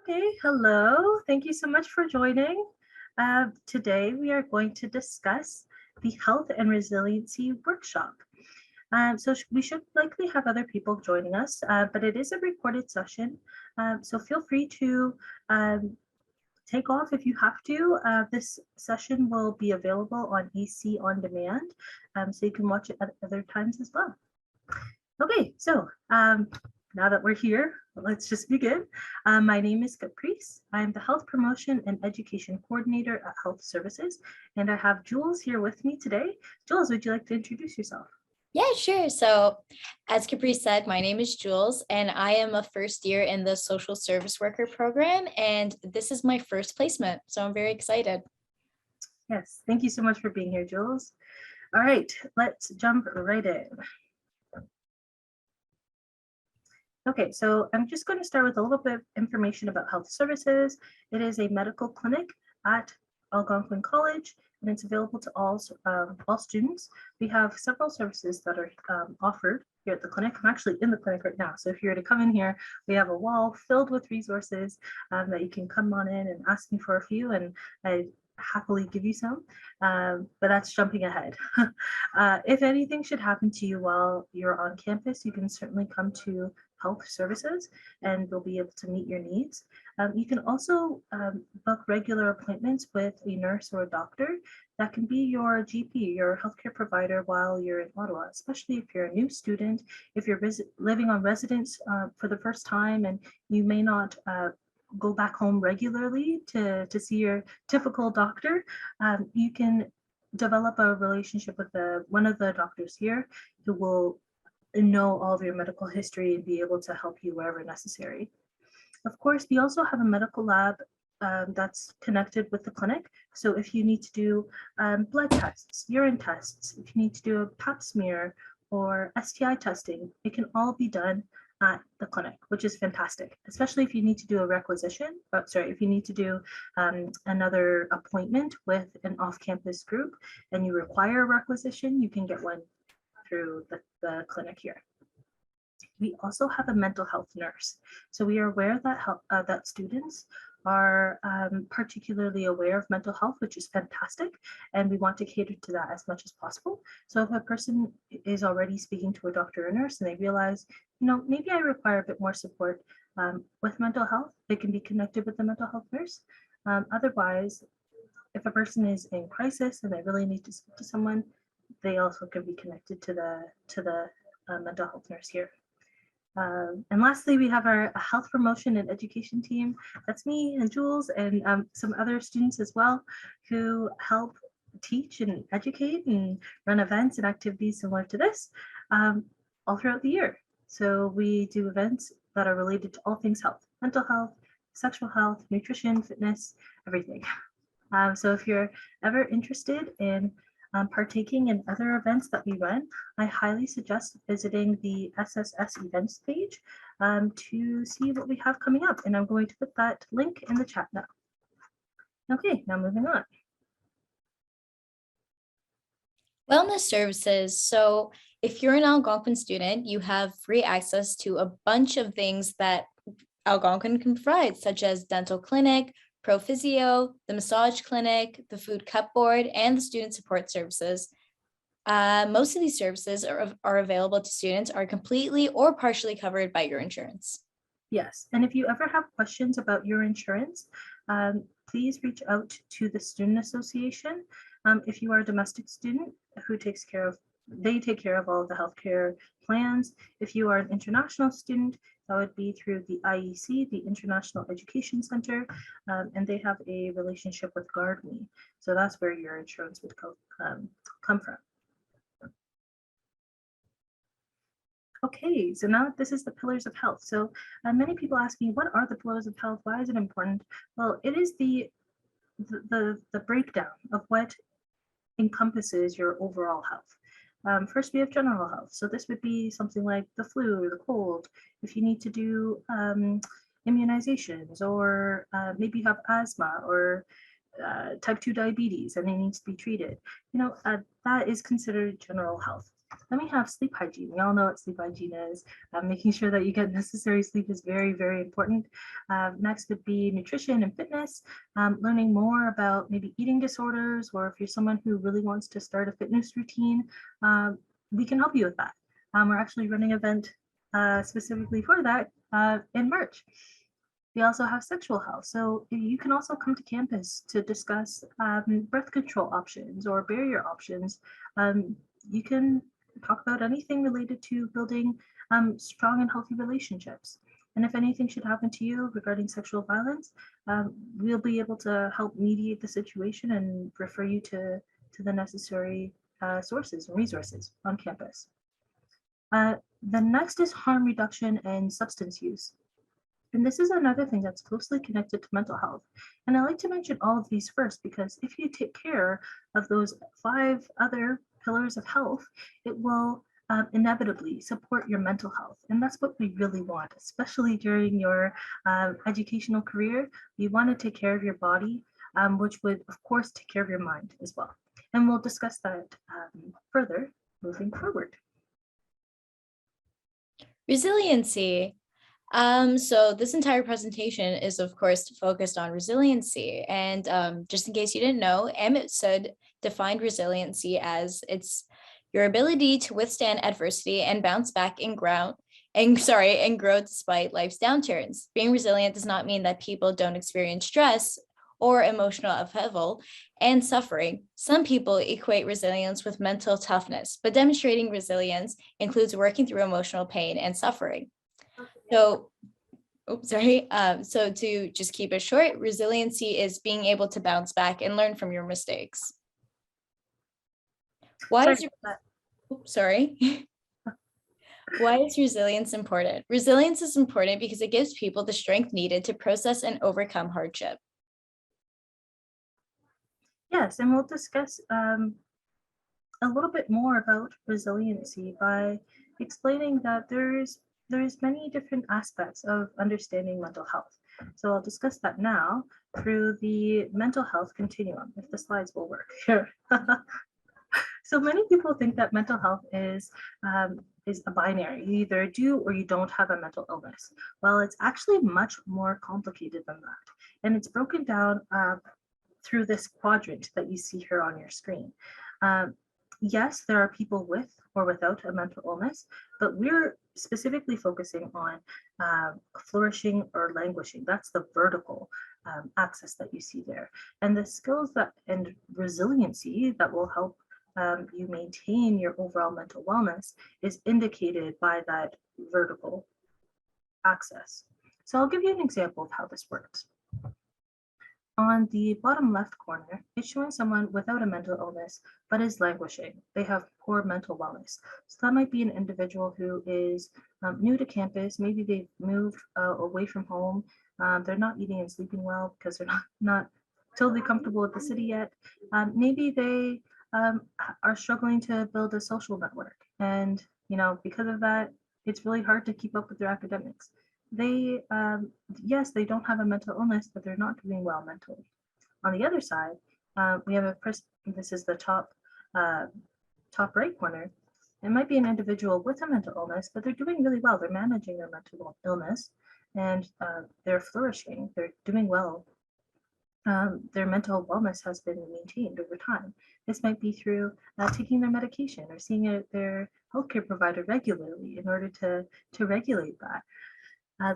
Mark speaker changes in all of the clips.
Speaker 1: Okay, hello. Thank you so much for joining. Today we are going to discuss the Health and Resiliency Workshop. We should likely have other people joining us, but it is a recorded session. So feel free to take off if you have to. This session will be available on EC On Demand, so you can watch it at other times as well. Okay, so now that we're here, let's just begin. My name is Caprice. I'm the Health Promotion and Education Coordinator at Health Services, and I have Jules here with me today. Jules, would you like to introduce yourself?
Speaker 2: Yeah, sure. So as Capri said, my name is Jules, and I am a first year in the social service worker program, and this is my first placement. So I'm very excited.
Speaker 1: Yes, thank you so much for being here, Jules. All right, let's jump right in. Okay, so I'm just going to start with a little bit of information about health services. It is a medical clinic at Algonquin College, and it's available to all students. We have several services that are offered here at the clinic. I'm actually in the clinic right now, so if you were to come in here, we have a wall filled with resources that you can come on in and ask me for a few, and I happily give you some, but that's jumping ahead. If anything should happen to you while you're on campus, you can certainly come to health services and they'll be able to meet your needs. You can also book regular appointments with a nurse or a doctor. That can be your GP, your healthcare provider while you're in Ottawa, especially if you're a new student, if you're living on residence for the first time and you may not go back home regularly to see your typical doctor. You can develop a relationship with one of the doctors here who will know all of your medical history and be able to help you wherever necessary. Of course, we also have a medical lab that's connected with the clinic. So if you need to do blood tests, urine tests, if you need to do a pap smear or STI testing, it can all be done at the clinic, which is fantastic, especially if you need to do a requisition, if you need to do another appointment with an off-campus group and you require a requisition, you can get one through the clinic here. We also have a mental health nurse. So we are aware that students are particularly aware of mental health, which is fantastic, and we want to cater to that as much as possible. So if a person is already speaking to a doctor or nurse and they realize, maybe I require a bit more support with mental health, they can be connected with the mental health nurse. Otherwise, if a person is in crisis and they really need to speak to someone, they also can be connected to the mental health nurse here. And lastly, we have our health promotion and education team. That's me and Jules and some other students as well who help teach and educate and run events and activities similar to this all throughout the year. So we do events that are related to all things health, mental health, sexual health, nutrition, fitness, everything. So if you're ever interested in partaking in other events that we run, I highly suggest visiting the SSS events page to see what we have coming up. And I'm going to put that link in the chat now. Okay, now moving on.
Speaker 2: Wellness services. So if you're an Algonquin student, you have free access to a bunch of things that Algonquin can provide, such as dental clinic, pro physio, the massage clinic, the food cupboard, and the student support services. Most of these services are available to students, are completely or partially covered by your insurance.
Speaker 1: Yes, and if you ever have questions about your insurance, please reach out to the Student Association. If you are a domestic student who they take care of all of the healthcare plans. If you are an international student, that would be through the IEC, the International Education Center, and they have a relationship with GuardMe. So that's where your insurance would come from. Okay, so now this is the pillars of health. So many people ask me, what are the pillars of health? Why is it important? Well, it is the breakdown of what encompasses your overall health. First, we have general health. So this would be something like the flu or the cold. If you need to do immunizations, or maybe you have asthma or type 2 diabetes and it needs to be treated, that is considered general health. Then we have sleep hygiene. We all know what sleep hygiene is. Making sure that you get necessary sleep is very, very important. Next would be nutrition and fitness, learning more about maybe eating disorders, or if you're someone who really wants to start a fitness routine, we can help you with that. We're actually running an event specifically for that in March. We also have sexual health. So you can also come to campus to discuss birth control options or barrier options. You can talk about anything related to building strong and healthy relationships. And if anything should happen to you regarding sexual violence, we'll be able to help mediate the situation and refer you to the necessary sources and resources on campus. The next is harm reduction and substance use. And this is another thing that's closely connected to mental health. And I like to mention all of these first because if you take care of those 5 other pillars of health, it will inevitably support your mental health. And that's what we really want, especially during your educational career. You want to take care of your body, which would, of course, take care of your mind as well. And we'll discuss that further moving forward.
Speaker 2: Resiliency. So this entire presentation is, of course, focused on resiliency. And just in case you didn't know, Amit Sud defined resiliency as it's your ability to withstand adversity and bounce back and grow despite life's downturns. Being resilient does not mean that people don't experience stress or emotional upheaval and suffering. Some people equate resilience with mental toughness, but demonstrating resilience includes working through emotional pain and suffering. So, so to just keep it short, resiliency is being able to bounce back and learn from your mistakes. Why is resilience important? Resilience is important because it gives people the strength needed to process and overcome hardship.
Speaker 1: Yes, and we'll discuss a little bit more about resiliency by explaining that there's many different aspects of understanding mental health. So I'll discuss that now through the mental health continuum, if the slides will work here. So many people think that mental health is a binary. You either do or you don't have a mental illness. Well, it's actually much more complicated than that. And it's broken down through this quadrant that you see here on your screen. Yes, there are people with or without a mental illness, but we're specifically focusing on flourishing or languishing. That's the vertical axis that you see there. And the skills and resiliency that will help you maintain your overall mental wellness is indicated by that vertical axis. So I'll give you an example of how this works. On the bottom left corner, it's showing someone without a mental illness, but is languishing. They have poor mental wellness. So that might be an individual who is new to campus. Maybe they've moved away from home. They're not eating and sleeping well because they're not totally comfortable with the city yet. Maybe they are struggling to build a social network. And, because of that, it's really hard to keep up with their academics. They, yes, they don't have a mental illness, but they're not doing well mentally. On the other side, we have a person, this is the top right corner. It might be an individual with a mental illness, but they're doing really well. They're managing their mental illness and they're flourishing. They're doing well. Their mental wellness has been maintained over time. This might be through taking their medication or seeing their healthcare provider regularly in order to regulate that.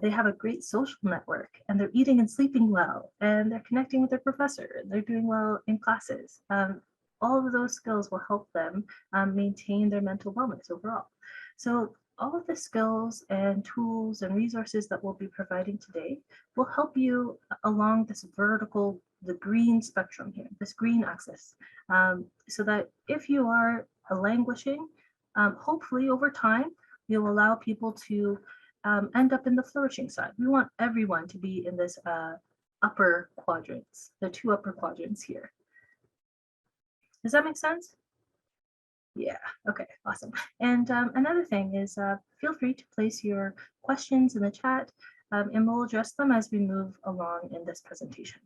Speaker 1: They have a great social network and they're eating and sleeping well and they're connecting with their professor and they're doing well in classes. All of those skills will help them maintain their mental wellness overall. So all of the skills and tools and resources that we'll be providing today will help you along this vertical, the green spectrum here, this green axis, so that if you are languishing, hopefully over time, you'll allow people to end up in the flourishing side. We want everyone to be in this upper quadrants, the 2 upper quadrants here. Does that make sense? Yeah, okay, awesome. And another thing is feel free to place your questions in the chat and we'll address them as we move along in this presentation.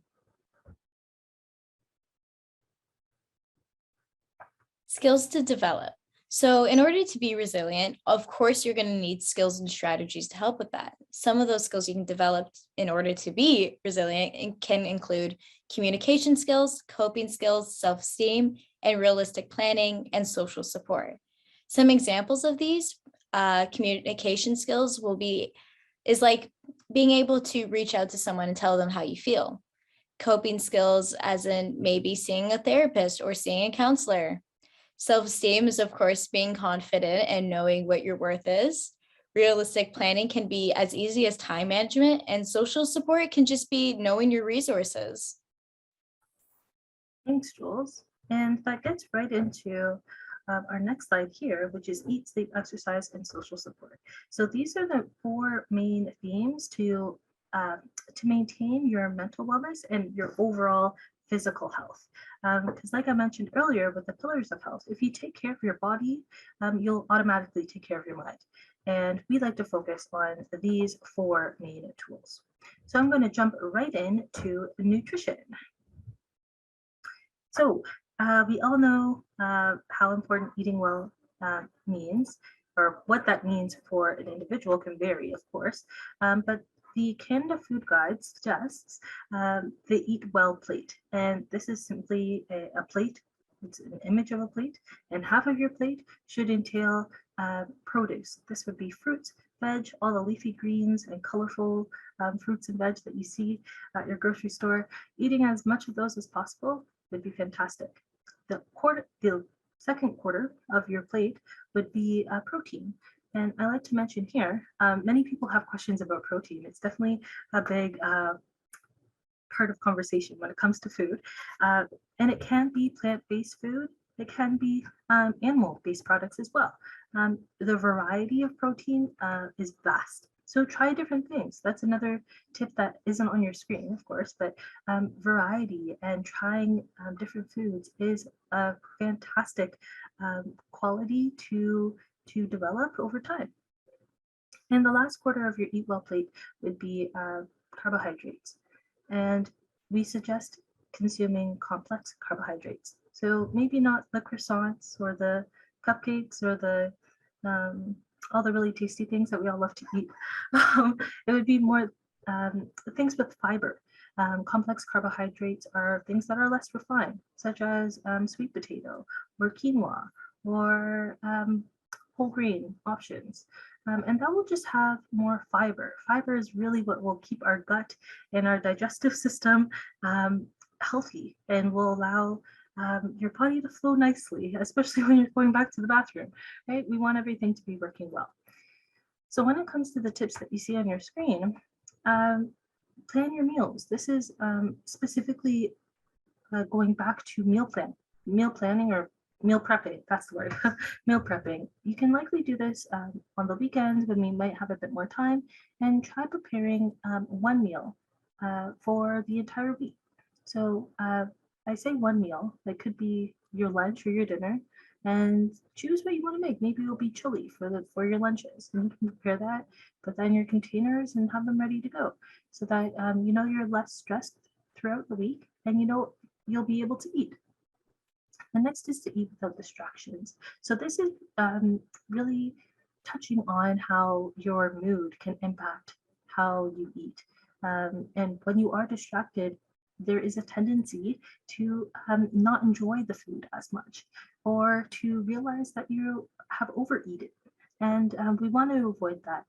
Speaker 2: Skills to develop. So, in order to be resilient, of course, you're going to need skills and strategies to help with that. Some of those skills you can develop in order to be resilient and can include communication skills, coping skills, self esteem, and realistic planning and social support. Some examples of these communication skills is like being able to reach out to someone and tell them how you feel. Coping skills, as in maybe seeing a therapist or seeing a counselor. Self-esteem is, of course, being confident and knowing what your worth is. Realistic planning can be as easy as time management, and social support can just be knowing your resources.
Speaker 1: Thanks, Jules. And that gets right into our next slide here, which is eat, sleep, exercise, and social support. So these are the four main themes to maintain your mental wellness and your overall physical health. Because like I mentioned earlier with the pillars of health, if you take care of your body, you'll automatically take care of your mind. And we like to focus on these four main tools. So I'm going to jump right into nutrition. So we all know how important eating well means, or what that means for an individual can vary, of course. But the Canada Food Guide suggests the Eat Well plate. And this is simply a plate. It's an image of a plate, and half of your plate should entail produce. This would be fruits, veg, all the leafy greens and colorful fruits and veg that you see at your grocery store. Eating as much of those as possible would be fantastic. The second quarter of your plate would be protein. And I like to mention here, many people have questions about protein. It's definitely a big part of conversation when it comes to food. And it can be plant-based food. It can be animal-based products as well. The variety of protein is vast. So try different things. That's another tip that isn't on your screen, of course, but variety and trying different foods is a fantastic quality to develop over time. And the last quarter of your Eat Well plate would be carbohydrates. And we suggest consuming complex carbohydrates. So maybe not the croissants or the cupcakes or the all the really tasty things that we all love to eat. It would be more things with fiber. Complex carbohydrates are things that are less refined, such as sweet potato or quinoa or whole grain options. And that will just have more fiber. Fiber is really what will keep our gut and our digestive system healthy and will allow your body to flow nicely, especially when you're going back to the bathroom, right? We want everything to be working well. So when it comes to the tips that you see on your screen, plan your meals. This is specifically going back to meal planning or meal prepping, that's the word, meal prepping. You can likely do this on the weekends when we might have a bit more time, and try preparing one meal for the entire week. So I say one meal, that could be your lunch or your dinner, and choose what you want to make. Maybe it'll be chili for your lunches, and you can prepare that, put that in your containers and have them ready to go, so that you know you're less stressed throughout the week, and you know you'll be able to eat. The next is to eat without distractions. So this is really touching on how your mood can impact how you eat. And when you are distracted, there is a tendency to not enjoy the food as much, or to realize that you have overeaten. And we want to avoid that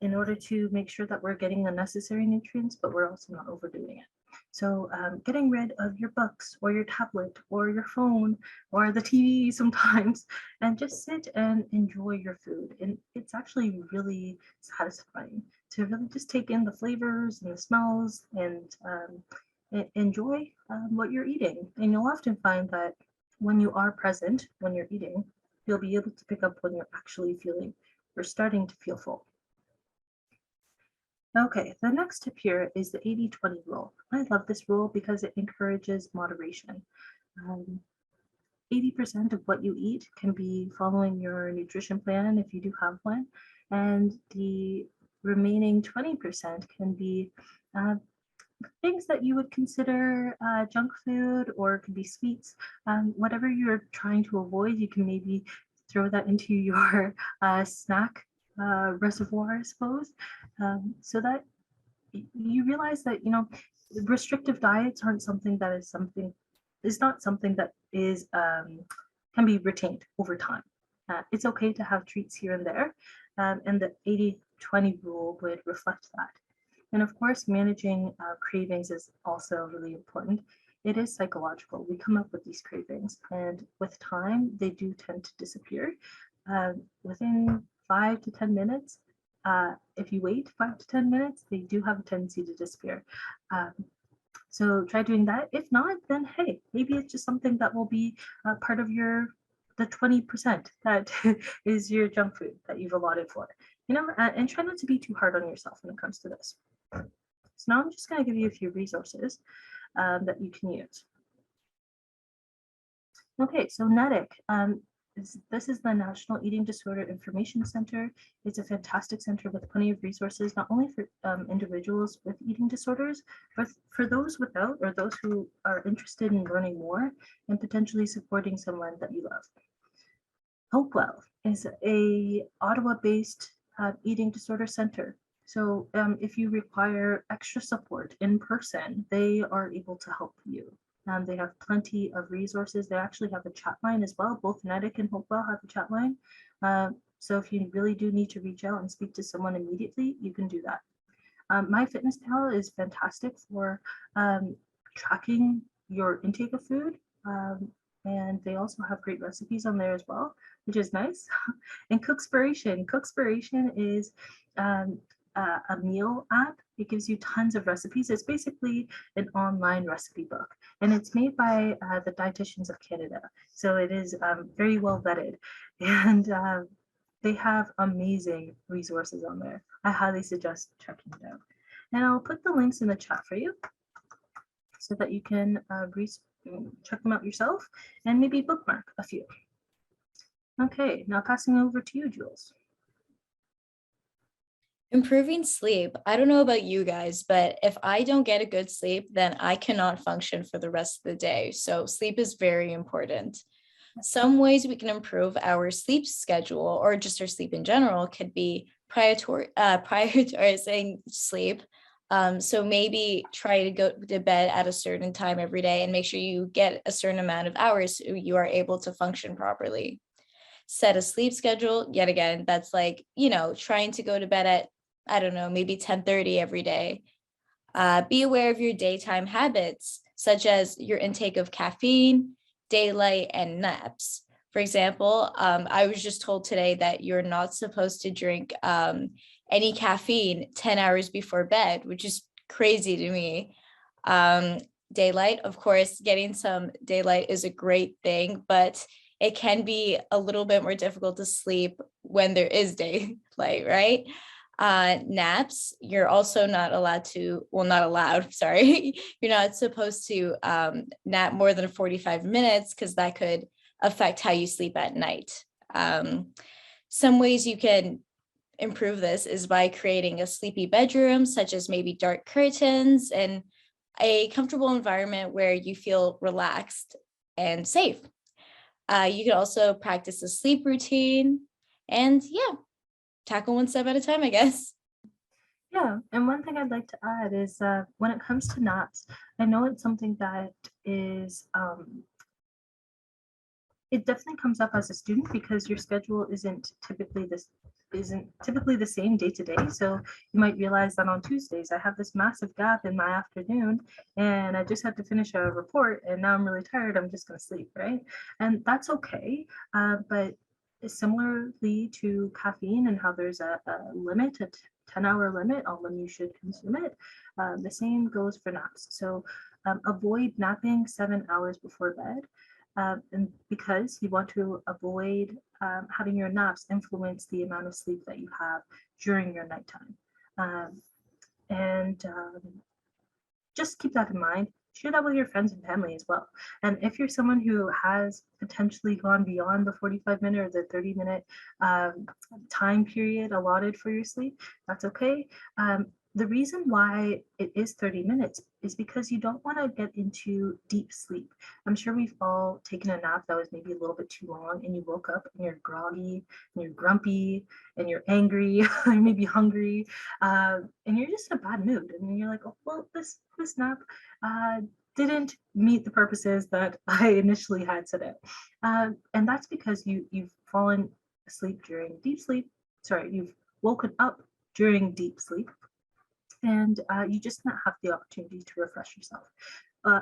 Speaker 1: in order to make sure that we're getting the necessary nutrients, but we're also not overdoing it. So getting rid of your books or your tablet or your phone or the TV sometimes, and just sit and enjoy your food. And it's actually really satisfying to really just take in the flavors and the smells and enjoy what you're eating. And you'll often find that when you are present, when you're eating, you'll be able to pick up when you're actually feeling or starting to feel full. Okay, the next tip here is the 80-20 rule. I love this rule because it encourages moderation. 80% of what you eat can be following your nutrition plan if you do have one, and the remaining 20% can be things that you would consider junk food, or it could be sweets. Whatever you're trying to avoid, you can maybe throw that into your snack reservoir, I suppose, so that you realize that, restrictive diets aren't something that is not something that is can be retained over time. It's okay to have treats here and there, and the 80-20 rule would reflect that. And of course, managing cravings is also really important. It is psychological. We come up with these cravings, and with time, they do tend to disappear. Within 5 to 10 minutes, if you wait 5 to 10 minutes, they do have a tendency to disappear. So try doing that. If not, then hey, maybe it's just something that will be part of the 20% that is your junk food that you've allotted for. And try not to be too hard on yourself when it comes to this. So now I'm just going to give you a few resources that you can use. Okay, so NEDIC. This is the National Eating Disorder Information Center. It's a fantastic center with plenty of resources, not only for individuals with eating disorders, but for those without, or those who are interested in learning more and potentially supporting someone that you love. Hopewell is a Ottawa-based eating disorder center. So if you require extra support in person, they are able to help you. They have plenty of resources. They actually have a chat line as well. Both Nedic and Hopewell have a chat line. So if you really do need to reach out and speak to someone immediately, you can do that. MyFitnessPal is fantastic for tracking your intake of food. And they also have great recipes on there as well, which is nice. And Cookspiration. Cookspiration is a meal app. It gives you tons of recipes. It's basically an online recipe book, and it's made by the Dietitians of Canada. So it is very well vetted, and they have amazing resources on there. I highly suggest checking it out. And I'll put the links in the chat for you so that you can check them out yourself and maybe bookmark a few. Okay, now passing over to you, Jules.
Speaker 2: Improving sleep. I don't know about you guys, but if I don't get a good sleep, then I cannot function for the rest of the day. So sleep is very important. Some ways we can improve our sleep schedule or just our sleep in general could be prioritizing sleep. So maybe try to go to bed at a certain time every day and make sure you get a certain amount of hours so you are able to function properly. Set a sleep schedule. Yet again, that's like, trying to go to bed at, I don't know, maybe 10:30 every day. Be aware of your daytime habits, such as your intake of caffeine, daylight, and naps. For example, I was just told today that you're not supposed to drink any caffeine 10 hours before bed, which is crazy to me. Daylight, of course, getting some daylight is a great thing, but it can be a little bit more difficult to sleep when there is daylight, right? Naps, you're also not allowed to, sorry, you're not supposed to nap more than 45 minutes because that could affect how you sleep at night. Some ways you can improve this is by creating a sleepy bedroom, such as maybe dark curtains and a comfortable environment where you feel relaxed and safe. You can also practice a sleep routine and tackle one step at a time, I guess.
Speaker 1: Yeah, and one thing I'd like to add is when it comes to naps, I know it's something that is, it definitely comes up as a student because your schedule isn't typically the same day to day. So you might realize that on Tuesdays, I have this massive gap in my afternoon and I just had to finish a report and now I'm really tired, I'm just gonna sleep, right? And that's okay, but similarly to caffeine and how there's a limit, a 10-hour limit on when you should consume it, the same goes for naps. So avoid napping 7 hours before bed. And because you want to avoid having your naps influence the amount of sleep that you have during your nighttime. And just keep that in mind. Share that with your friends and family as well. And if you're someone who has potentially gone beyond the 45-minute or the 30-minute time period allotted for your sleep, that's okay. The reason why it is 30 minutes is because you don't want to get into deep sleep. I'm sure we've all taken a nap that was maybe a little bit too long, and you woke up and you're groggy and you're grumpy and you're angry and maybe hungry, and you're just in a bad mood. And then you're like, oh, well, this nap didn't meet the purposes that I initially had set out. And that's because you've fallen asleep during deep sleep. Sorry, you've woken up during deep sleep, and you just not have the opportunity to refresh yourself. Uh,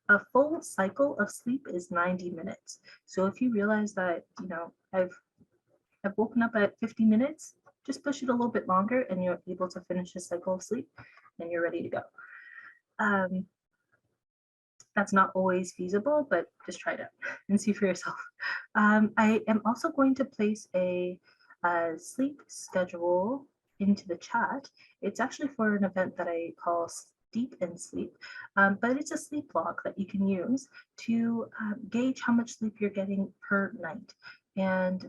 Speaker 1: a full cycle of sleep is 90 minutes. So if you realize that, I've woken up at 50 minutes, just push it a little bit longer and you're able to finish a cycle of sleep and you're ready to go. That's not always feasible, but just try it out and see for yourself. I am also going to place a sleep schedule into the chat. It's actually for an event that I call Deep in Sleep, but it's a sleep log that you can use to gauge how much sleep you're getting per night. And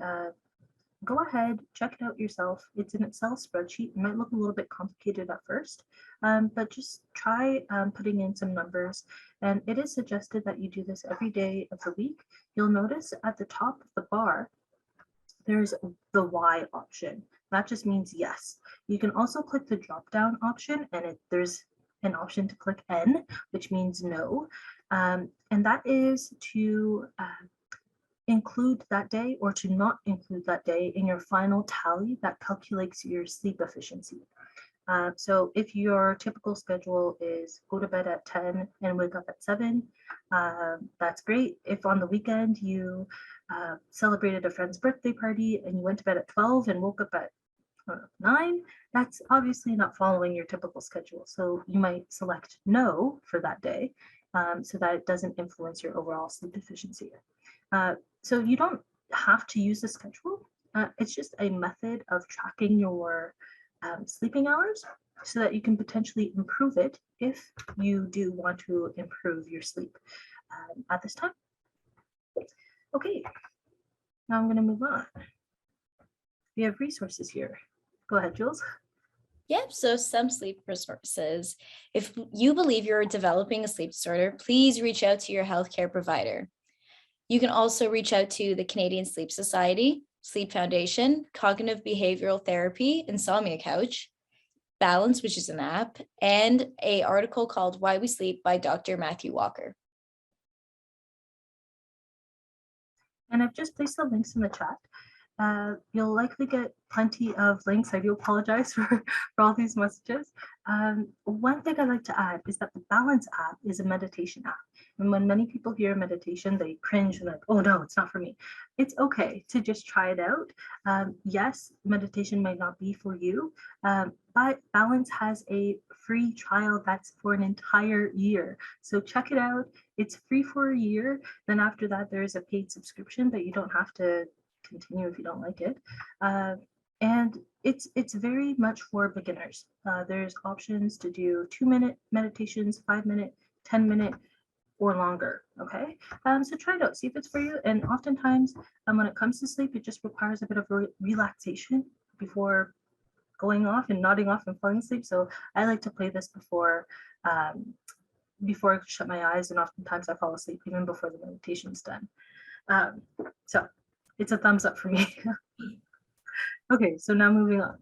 Speaker 1: go ahead, check it out yourself. It's an Excel spreadsheet. It might look a little bit complicated at first, but just try putting in some numbers. And it is suggested that you do this every day of the week. You'll notice at the top of the bar, there's the Y option. That just means yes. You can also click the drop down option, and there's an option to click N, which means no. And that is to include that day or to not include that day in your final tally that calculates your sleep efficiency. So if your typical schedule is go to bed at 10 and wake up at 7, that's great. If on the weekend you celebrated a friend's birthday party and you went to bed at 12 and woke up at 9, that's obviously not following your typical schedule. So you might select no for that day, so that it doesn't influence your overall sleep efficiency. So you don't have to use the schedule. It's just a method of tracking your sleeping hours so that you can potentially improve it if you do want to improve your sleep at this time. Okay, now I'm going to move on. We have resources here. Go ahead, Jules.
Speaker 2: Yep, so some sleep resources. If you believe you're developing a sleep disorder, please reach out to your healthcare provider. You can also reach out to the Canadian Sleep Society, Sleep Foundation, Cognitive Behavioral Therapy, Insomnia Couch, Balance, which is an app, and an article called Why We Sleep by Dr. Matthew Walker.
Speaker 1: And I've just placed the links in the chat. You'll likely get plenty of links. I do apologize for all these messages. One thing I'd like to add is that the Balance app is a meditation app. And when many people hear meditation, they cringe and like, oh no, it's not for me. It's okay to just try it out. Yes, meditation might not be for you, but Balance has a free trial that's for an entire year. So check it out. It's free for a year. Then after that, there is a paid subscription, but you don't have to continue if you don't like it. And it's very much for beginners. There's options to do 2-minute meditations, 5-minute, 10-minute, or longer. Okay, so try it out, see if it's for you. And oftentimes, when it comes to sleep, it just requires a bit of relaxation before going off and nodding off and falling asleep. So I like to play this before I shut my eyes, and oftentimes I fall asleep even before the meditation's done. So it's a thumbs up for me. Okay, so now moving on.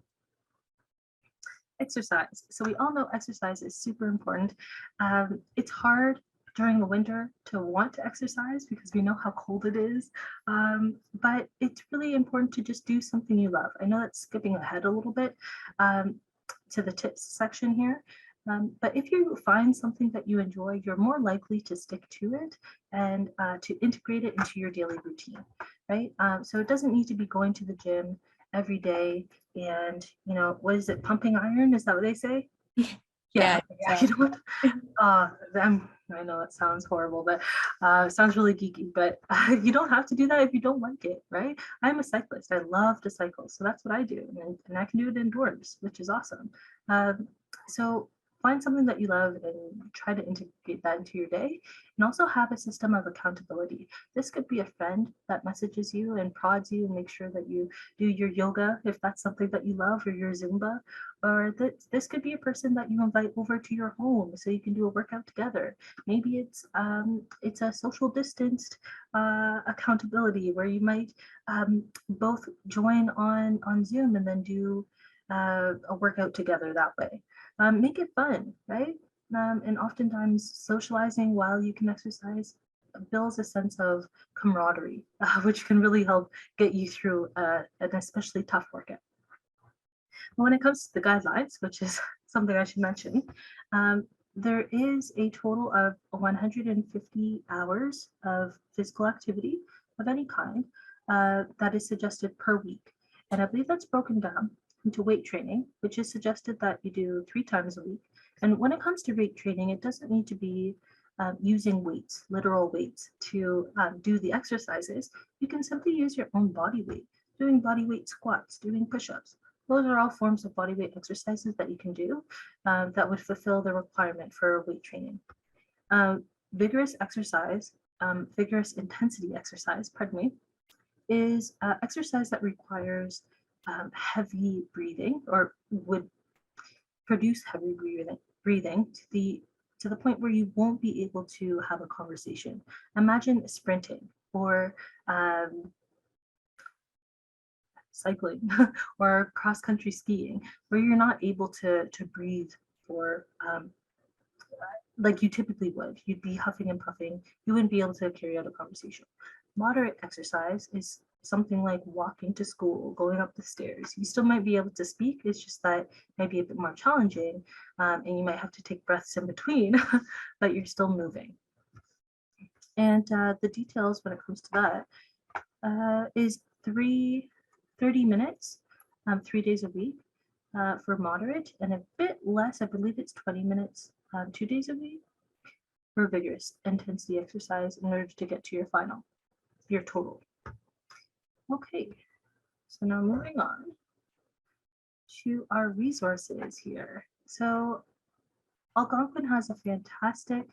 Speaker 1: Exercise. So we all know exercise is super important. It's hard during the winter to want to exercise because we know how cold it is, but it's really important to just do something you love. I know that's skipping ahead a little bit to the tips section here, but if you find something that you enjoy, you're more likely to stick to it and to integrate it into your daily routine, right? So it doesn't need to be going to the gym every day and, what is it, pumping iron? Is that what they say? Yeah. You know what? I know it sounds horrible, but it sounds really geeky, but you don't have to do that if you don't like it, right? I'm a cyclist. I love to cycle. So that's what I do. And I can do it indoors, which is awesome. So find something that you love and try to integrate that into your day, and also have a system of accountability. This could be a friend that messages you and prods you and makes sure that you do your yoga if that's something that you love, or your Zumba, or this could be a person that you invite over to your home so you can do a workout together. Maybe it's a social distanced accountability where you might both join on Zoom and then do a workout together that way. Make it fun, right? And oftentimes socializing while you can exercise builds a sense of camaraderie, which can really help get you through an especially tough workout. When it comes to the guidelines, which is something I should mention, there is a total of 150 hours of physical activity of any kind that is suggested per week. And I believe that's broken down into weight training, which is suggested that you do 3 times a week. And when it comes to weight training, it doesn't need to be using weights, literal weights, to do the exercises. You can simply use your own body weight, doing body weight squats, doing push-ups. Those are all forms of body weight exercises that you can do that would fulfill the requirement for weight training. Vigorous exercise, vigorous intensity exercise, pardon me, is exercise that requires heavy breathing or would produce heavy breathing to the point where you won't be able to have a conversation. Imagine sprinting or cycling or cross-country skiing, where you're not able to breathe for like you typically would. You'd be huffing and puffing. You wouldn't be able to carry out a conversation. Moderate exercise is something like walking to school, going up the stairs. You still might be able to speak. It's just that maybe a bit more challenging, and you might have to take breaths in between, but you're still moving. And the details when it comes to that is 30 minutes, 3 days a week for moderate, and a bit less, I believe it's 20 minutes, 2 days a week for vigorous intensity exercise in order to get to your final, your total. Okay, so now moving on to our resources here. So Algonquin has a fantastic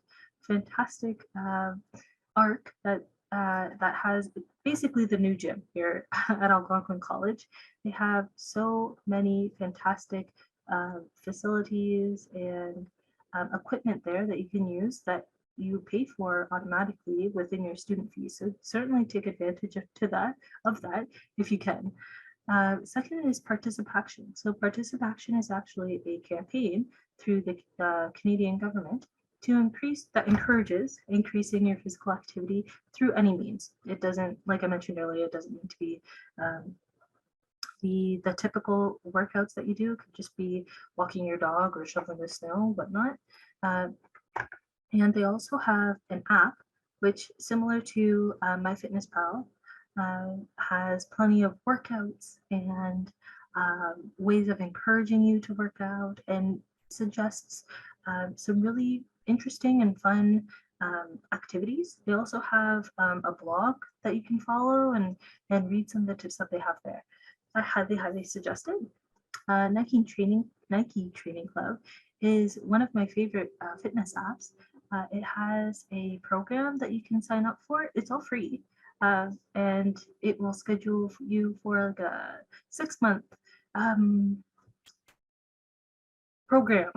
Speaker 1: ARC that has basically the new gym here at Algonquin College. They have so many fantastic facilities and equipment there that you can use that you pay for automatically within your student fees. So certainly take advantage of that if you can. Second is participation. So participation is actually a campaign through the Canadian government that encourages increasing your physical activity through any means. It doesn't, like I mentioned earlier, it doesn't need to be the typical workouts that you do. It could just be walking your dog or shoveling the snow, whatnot. And they also have an app, which similar to MyFitnessPal, has plenty of workouts and ways of encouraging you to work out, and suggests some really interesting and fun activities. They also have a blog that you can follow and read some of the tips that they have there. I highly suggest it. Nike Training Club is one of my favorite fitness apps. It has a program that you can sign up for. It's all free, and it will schedule you for like a 6-month program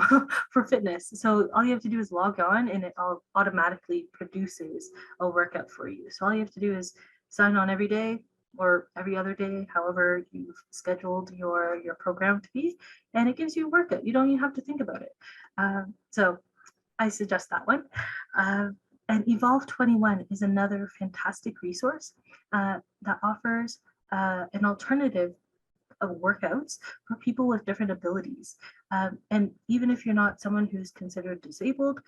Speaker 1: for fitness. So all you have to do is log on, and it automatically produces a workout for you. So all you have to do is sign on every day or every other day, however you've scheduled your program to be, and it gives you a workout. You don't even have to think about it. So I suggest that one. And Evolve 21 is another fantastic resource that offers an alternative of workouts for people with different abilities. And even if you're not someone who's considered disabled,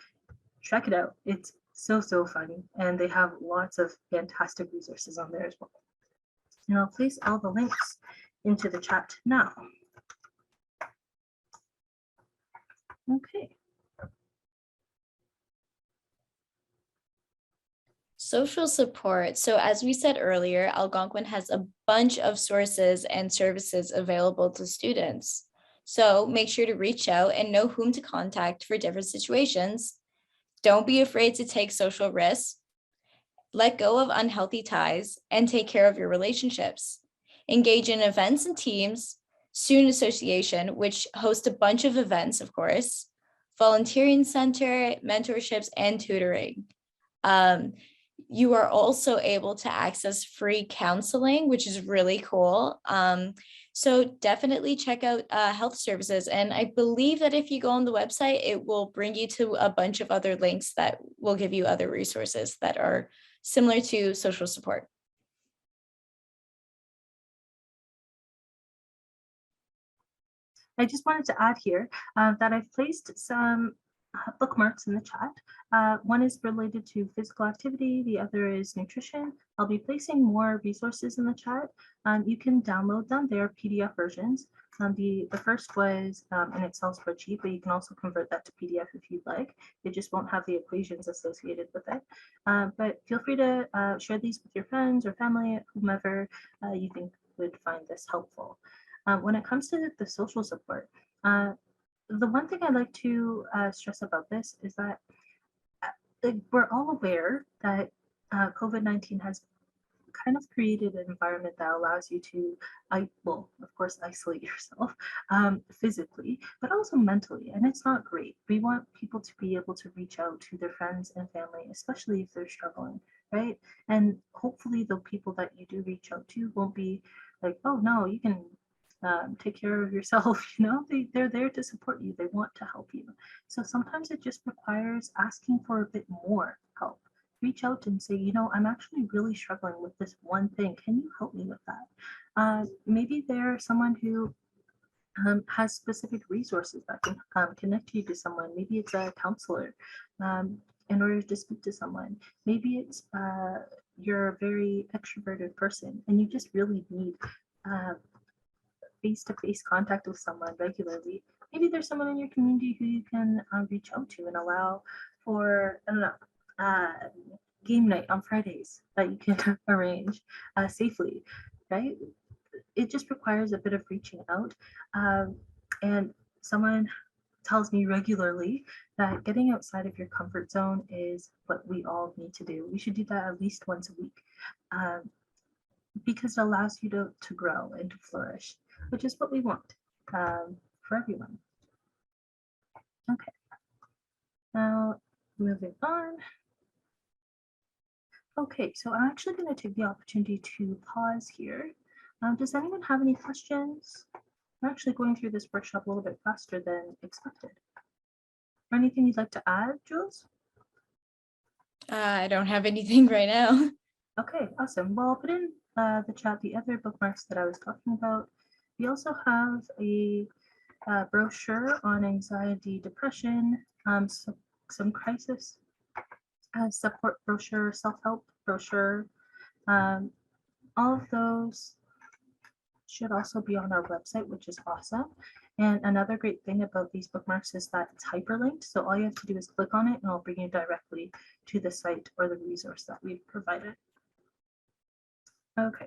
Speaker 1: check it out. It's so fun, and they have lots of fantastic resources on there as well. And I'll place all the links into the chat now. Okay.
Speaker 2: Social support. So as we said earlier, Algonquin has a bunch of sources and services available to students. So make sure to reach out and know whom to contact for different situations. Don't be afraid to take social risks. Let go of unhealthy ties and take care of your relationships. Engage in events and teams. Student Association, which hosts a bunch of events, of course, volunteering center, mentorships, and tutoring. You are also able to access free counseling, which is really cool. So definitely check out health services. And I believe that if you go on the website, it will bring you to a bunch of other links that will give you other resources that are similar to social support.
Speaker 1: I just wanted to add here that I've placed some bookmarks in the chat. One is related to physical activity, the other is nutrition. I'll be placing more resources in the chat. You can download them, they are PDF versions. The first was an Excel spreadsheet, but you can also convert that to PDF if you'd like. It just won't have the equations associated with it. But feel free to share these with your friends or family, whomever you think would find this helpful. When it comes to the social support, the one thing I like to stress about this is that we're all aware that COVID-19 has kind of created an environment that allows you to, well, of course, isolate yourself physically, but also mentally, and it's not great. We want people to be able to reach out to their friends and family, especially if they're struggling, right? And hopefully the people that you do reach out to won't be like, oh no, you can take care of yourself. They're there to support you, they want to help you. So sometimes it just requires asking for a bit more help. Reach out and say, I'm actually really struggling with this one thing, can you help me with that? Maybe there's someone who has specific resources that can connect you to someone. Maybe it's a counselor in order to speak to someone. Maybe it's you're a very extroverted person and you just really need face-to-face contact with someone regularly. Maybe there's someone in your community who you can reach out to and allow for, I don't know, game night on Fridays that you can arrange safely, right? It just requires a bit of reaching out. And someone tells me regularly that getting outside of your comfort zone is what we all need to do. We should do that at least once a week because it allows you to grow and to flourish, which is what we want for everyone. Okay, now moving on. Okay, so I'm actually going to take the opportunity to pause here. Does anyone have any questions? I'm actually going through this workshop a little bit faster than expected. Or anything you'd like to add, Jules?
Speaker 2: I don't have anything right now.
Speaker 1: Okay, awesome. Well, I'll put in the chat the other bookmarks that I was talking about. We also have a brochure on anxiety, depression, some crisis support brochure, self-help brochure. All of those should also be on our website, which is awesome. And another great thing about these bookmarks is that it's hyperlinked. So all you have to do is click on it and it'll bring you directly to the site or the resource that we've provided. Okay,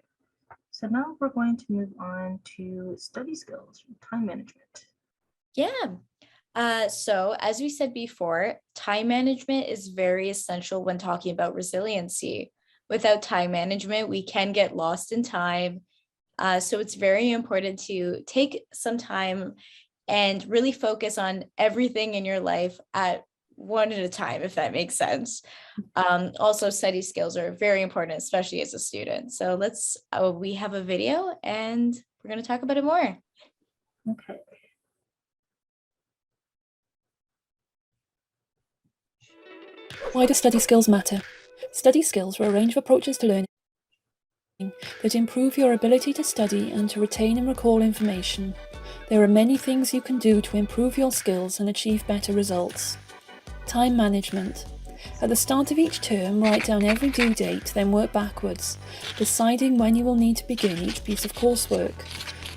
Speaker 1: so now we're going to move on to study skills, time management.
Speaker 2: Yeah. So as we said before, time management is very essential when talking about resiliency. Without time management, we can get lost in time. So it's very important to take some time and really focus on everything in your life at one at a time, if that makes sense. Also, study skills are very important, especially as a student. So we have a video and we're going to talk about it more.
Speaker 1: Okay.
Speaker 3: Why do study skills matter? Study skills are a range of approaches to learning that improve your ability to study and to retain and recall information. There are many things you can do to improve your skills and achieve better results. Time management. At the start of each term, write down every due date, then work backwards, deciding when you will need to begin each piece of coursework.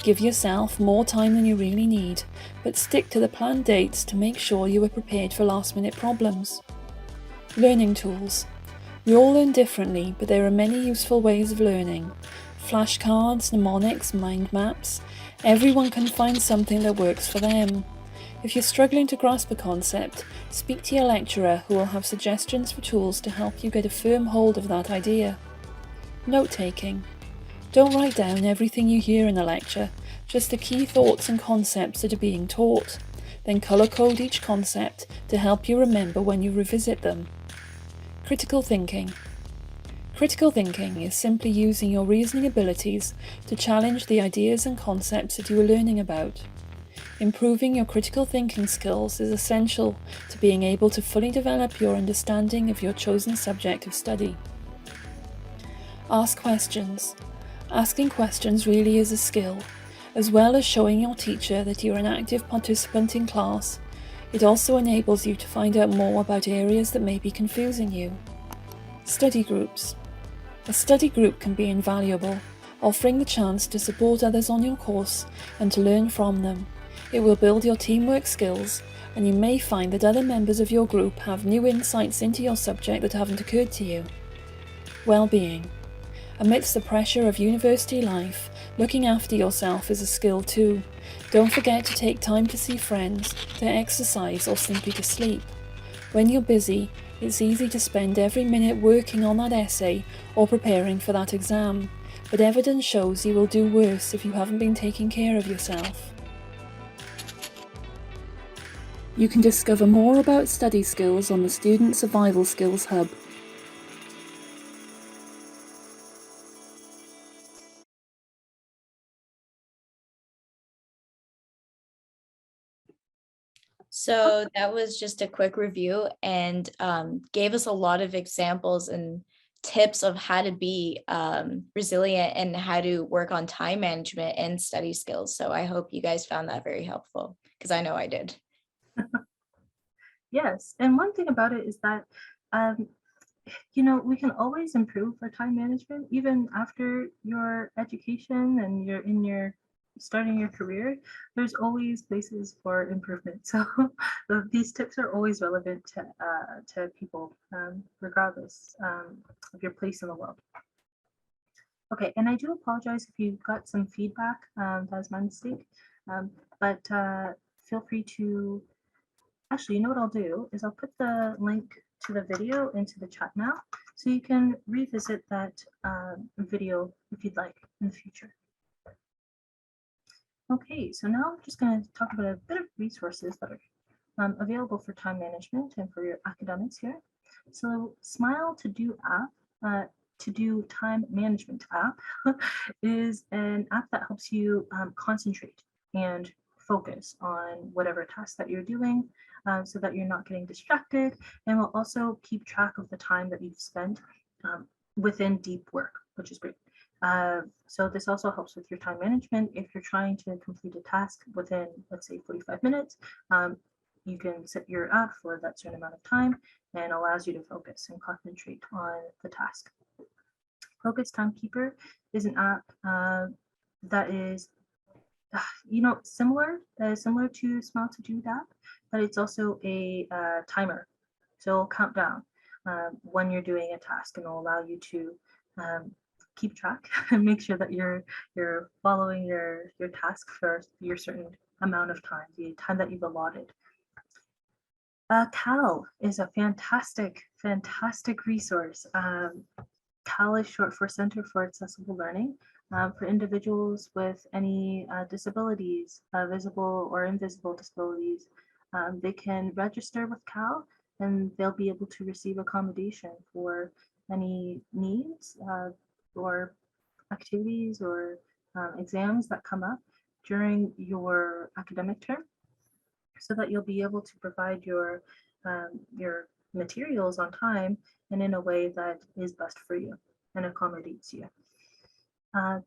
Speaker 3: Give yourself more time than you really need, but stick to the planned dates to make sure you are prepared for last-minute problems. Learning tools. We all learn differently, but there are many useful ways of learning. Flashcards, mnemonics, mind maps. Everyone can find something that works for them. If you're struggling to grasp a concept, speak to your lecturer who will have suggestions for tools to help you get a firm hold of that idea. Note-taking. Don't write down everything you hear in a lecture, just the key thoughts and concepts that are being taught. Then color code each concept to help you remember when you revisit them. Critical thinking. Critical thinking is simply using your reasoning abilities to challenge the ideas and concepts that you are learning about. Improving your critical thinking skills is essential to being able to fully develop your understanding of your chosen subject of study. Ask questions. Asking questions really is a skill. As well as showing your teacher that you're an active participant in class, it also enables you to find out more about areas that may be confusing you. Study groups. A study group can be invaluable, offering the chance to support others on your course and to learn from them. It will build your teamwork skills, and you may find that other members of your group have new insights into your subject that haven't occurred to you. Well-being. Amidst the pressure of university life, looking after yourself is a skill too. Don't forget to take time to see friends, to exercise, or simply to sleep. When you're busy, it's easy to spend every minute working on that essay or preparing for that exam, but evidence shows you will do worse if you haven't been taking care of yourself. You can discover more about study skills on the Student Survival Skills Hub.
Speaker 2: So that was just a quick review and gave us a lot of examples and tips of how to be resilient and how to work on time management and study skills. So I hope you guys found that very helpful, because I know I did.
Speaker 1: Yes, and one thing about it is that, we can always improve our time management even after your education and you're in your starting your career. There's always places for improvement. So these tips are always relevant to people, regardless of your place in the world. Okay, and I do apologize if you got some feedback. That was my mistake. But feel free to. Actually, you know what I'll do is I'll put the link to the video into the chat now, so you can revisit that video if you'd like in the future. Okay, so now I'm just going to talk about a bit of resources that are available for time management and for your academics here. So Smile To Do app, To Do time management app, is an app that helps you concentrate and focus on whatever task that you're doing, so that you're not getting distracted, and will also keep track of the time that you've spent within deep work, which is great. So this also helps with your time management. If you're trying to complete a task within, let's say, 45 minutes, you can set your app for that certain amount of time and allows you to focus and concentrate on the task. Focus Timekeeper is an app that is similar to Smile To Do app, but it's also a timer. So it'll count down when you're doing a task, and it'll allow you to keep track and make sure that you're following your task for your certain amount of time, the time that you've allotted. CAL is a fantastic resource. CAL is short for Center for Accessible Learning. For individuals with any disabilities, visible or invisible disabilities, they can register with CAL and they'll be able to receive accommodation for any needs or activities or exams that come up during your academic term, so that you'll be able to provide your materials on time and in a way that is best for you and accommodates you.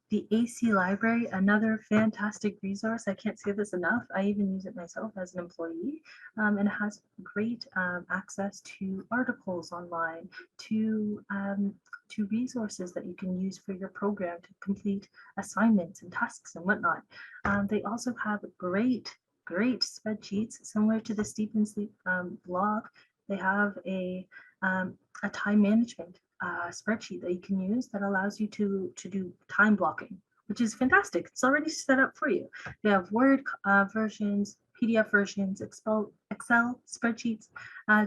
Speaker 1: The AC Library, another fantastic resource. I can't say this enough. I even use it myself as an employee, and it has great access to articles online, to resources that you can use for your program to complete assignments and tasks and whatnot. They also have great spreadsheets similar to the Steep Sleep blog. They have a time management spreadsheet that you can use that allows you to do time blocking, which is fantastic. It's already set up for you. They have Word versions, PDF versions, Excel spreadsheets.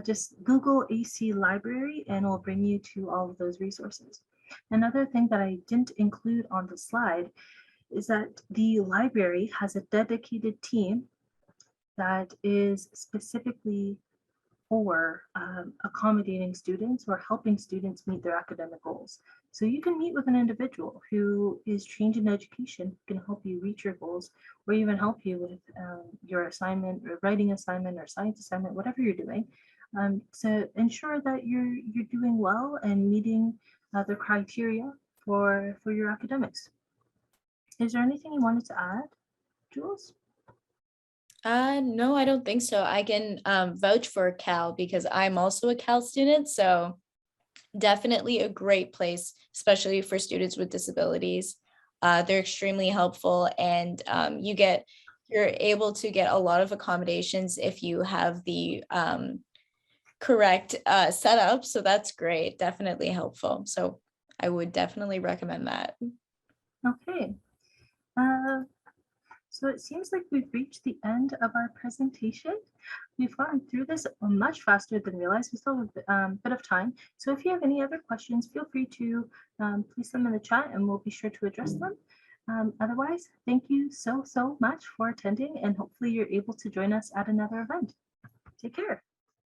Speaker 1: Just Google AC Library and it'll bring you to all of those resources. Another thing that I didn't include on the slide is that the library has a dedicated team that is specifically for accommodating students or helping students meet their academic goals. So you can meet with an individual who is trained in education, can help you reach your goals, or even help you with your assignment or writing assignment or science assignment, whatever you're doing, to ensure that you're doing well and meeting the criteria for your academics. Is there anything you wanted to add, Jules?
Speaker 2: No, I don't think so. I can vouch for Cal because I'm also a Cal student, so definitely a great place, especially for students with disabilities. They're extremely helpful, and you're able to get a lot of accommodations if you have the correct setup. So that's great, definitely helpful. So I would definitely recommend that.
Speaker 1: Okay. So it seems like we've reached the end of our presentation. We've gotten through this much faster than realized. We still have a bit of time. So if you have any other questions, feel free to place them in the chat and we'll be sure to address them. Otherwise, thank you so much for attending, and hopefully you're able to join us at another event. Take care.